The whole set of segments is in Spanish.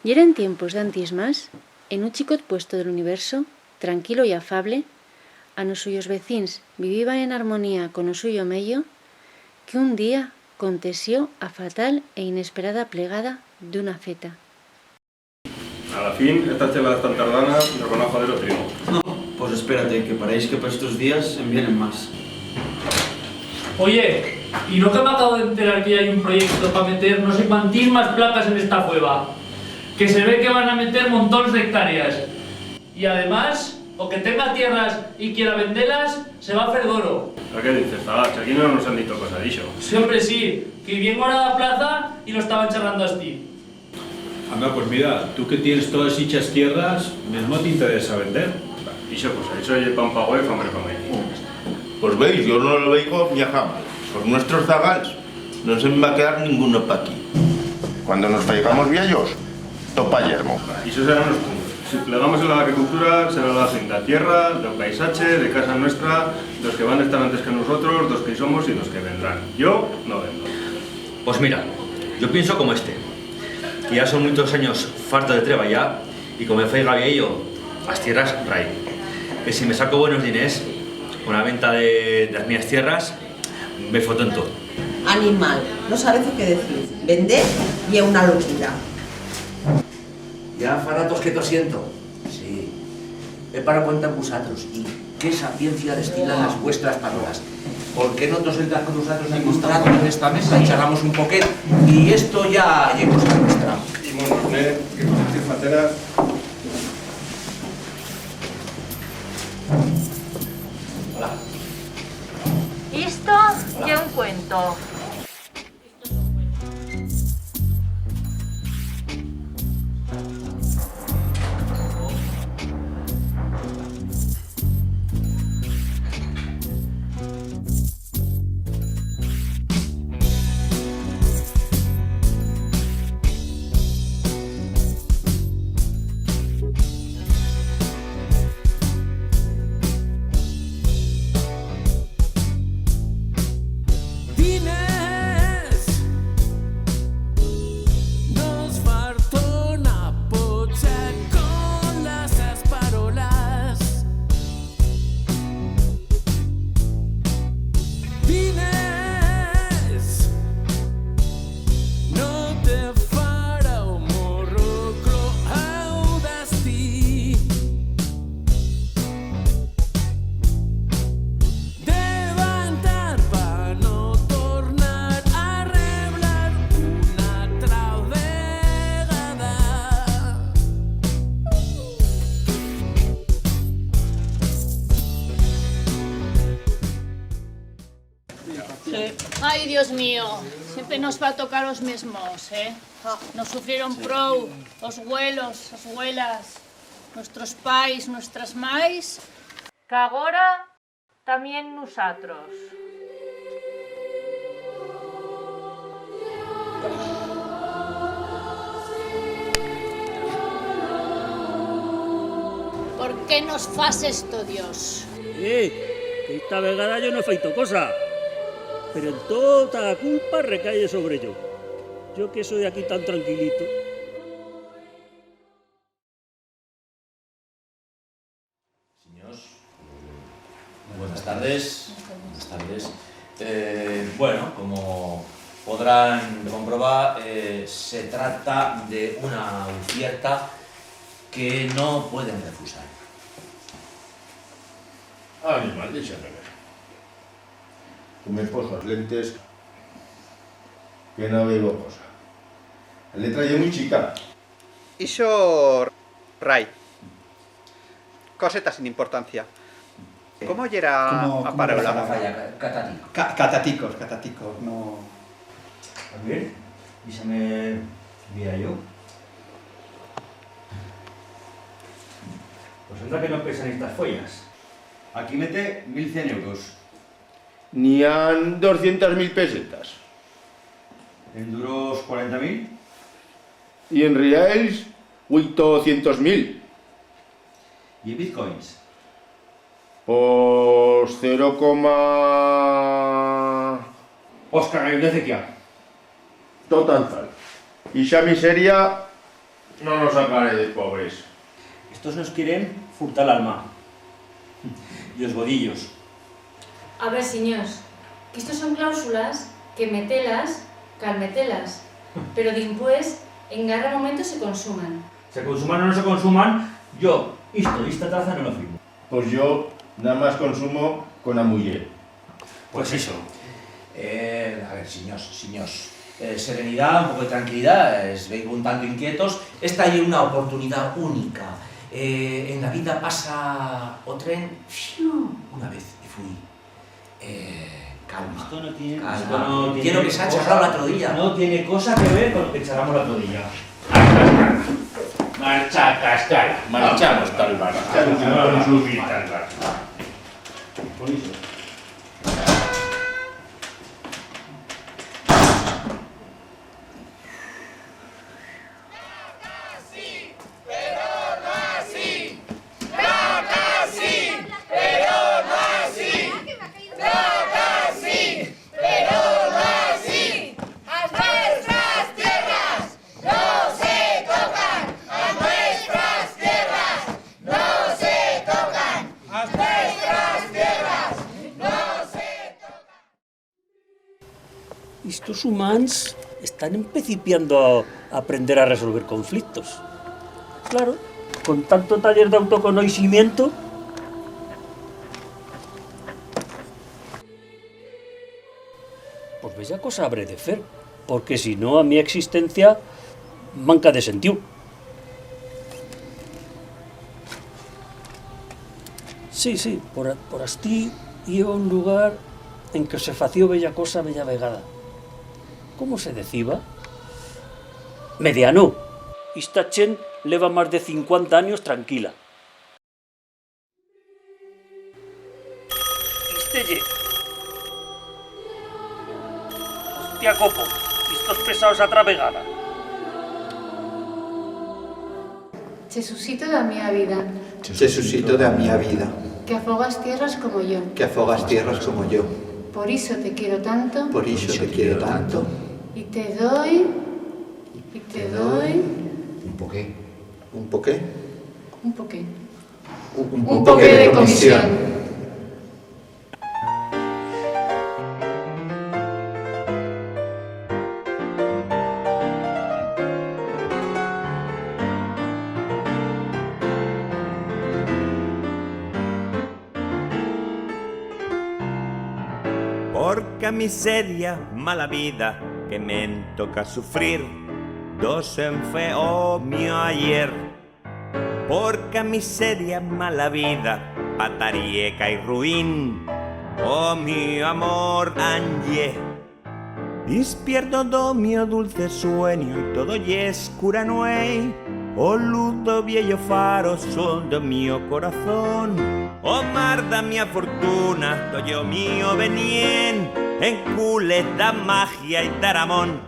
Y era en tiempos d'antis más, en un chicot puesto del universo, tranquilo y afable, a nos suyos vecins viviba en armonía con o suyo mello, que un día contesió a fatal e inesperada plegada d'una feta. A la fin, estas cheladas tan tardanas nos van a joder o primo. No, pues espérate, que paréis que para estos días vienen más. Oye, ¿y no que me acabo de enterar que ya hay un proyecto para meter no sé cuántas más placas en esta cueva? Que se ve que van a meter montones de hectáreas. Y además, o que tenga tierras y quiera venderlas, se va a hacer oro. ¿A qué dices, Zagach? Aquí no nos han dicho cosa dicho. Sí, hombre, sí, que vengo ahora a la plaza y lo estaban charlando a ti. Anda, pues mira, tú que tienes todas dichas tierras, mismo te interesa vender. Dicho, pues eso es pan pa huevo, hambre pa mí. Pues veis, yo no lo veo ni a jamás. Por nuestros zagals no se me va a quedar ninguno pa' aquí. Cuando nos traigamos viejos, topa yermo. Y eso serán los puntos. Si plegamos en la agricultura, será la cinta tierra, del paisaje, de casa nuestra, los que van a estar antes que nosotros, los que somos y los que vendrán. Yo no vendo. Pues mira, yo pienso como este, que ya son muchos años farto de treballar y como me faiga viejo, las tierras rai. Que si me saco buenos diners con la venta de las mías tierras, me foto en todo. Animal, no sabes qué decir. Vender y es una locura. Ya fa ratos que te siento. Sí. He para cuenta en vosotros y qué sapiencia destilan las vuestras palabras. ¿Por qué no te sentas con nosotros en un trato en esta mesa y charlamos un poquet? Y esto ya llegó a nuestra. Y monos, que con este fatera... Hola. Esto ya un cuento. Ay, Dios mío, siempre nos va a tocar los mismos, ¿eh? Nos sufrieron prou, los abuelos, las abuelas, nuestros pais, nuestras mais, que agora también nosotros. ¿Por qué nos fas esto, Dios? Que esta vegada yo no he feito cosa. Pero en toda la culpa recae sobre yo. Yo que soy aquí tan tranquilito. Señores, buenas tardes. Buenas tardes. Bueno, como podrán comprobar, se trata de una oferta que no pueden refusar. Animal, déjame ver. Tú me posas lentes que no veo cosa. La letra ya es muy chica. Iso Ray. Coseta sin importancia. ¿Cómo era a parábola? Cataticos, no... A ver, dísame vía yo. Pues anda que no pesan estas follas. Aquí mete 1.100 euros. Ni han 200.000 pesetas. En duros 40.000. Y en reales 800.000. ¿Y en bitcoins? Pues 0, Oscar, hay una cequia. total. Y esa miseria No nos aclaréis, pobres. Estos nos quieren furtar l'alma. Y os godillos. A ver, señors, que estos son cláusulas que metelas, cal metelas, pero dimpués, en cada momento se consuman. Se consuman o no se consuman, yo, esta taza no lo firmo. Pues yo nada más consumo con la mujer. Pues eso. A ver, señors. Serenidad, un poco de tranquilidad, es veis un tanto inquietos. Esta es una oportunidad única. En la vida pasa o tren una vez y fui. Calma. Esto no tiene... Calma. Esto no tiene Quiero que se ha charlado el otro día. No tiene cosa que ver con lo que charlamos el otro día. Marcha a cascar. Marchamos tal bar. Vamos a subir tal bar. Estos humanos están empecipiando a aprender a resolver conflictos. Claro, con tanto taller de autoconocimiento. Pues bella cosa habré de hacer, porque si no a mi existencia manca de sentido. Sí, por astí iba a un lugar en que se fació bella cosa bella vegada. ¿Cómo se deciba? Mediano. Esta chen leva más de 50 años tranquila. Ye. Hostia copo, estos pesados a travegada. Jesucito da mía vida, Jesucito da mía vida, que afogas tierras como yo. que afogas tierras como yo. Por eso te quiero tanto. Por eso te quiero tanto. Y te doy. Un poqué. ¿Un poqué? Un poqué. Un poqué de comisión. Porca miseria, mala vida, que me toca sufrir. Dos enfermos mío ayer. Porca miseria, mala vida, patarieca y ruin. Oh mi amor, Angie. Despierto do mio dulce sueño y todo es cura nuey. Oh luto viejo faro sol do mio corazón. Oh mar da mia fortuna, toyo mío venien, en cules da magia y taramón.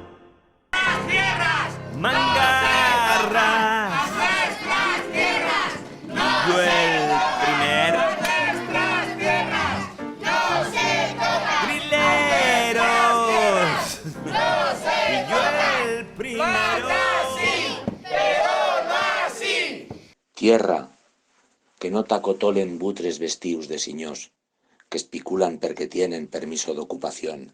¡Las tierras! ¡Mangarras! ¡Nuestras tierras! ¡No el primer! ¡Nuestras tierras! ¡No se tocan! ¡Grileros! ¡No se tocan! Y yo el primero. ¡Sí, pero no así! Tierra, que no t'acotolen butres vestius de sinyors, que espiculan perquè tienen permiso d'ocupación.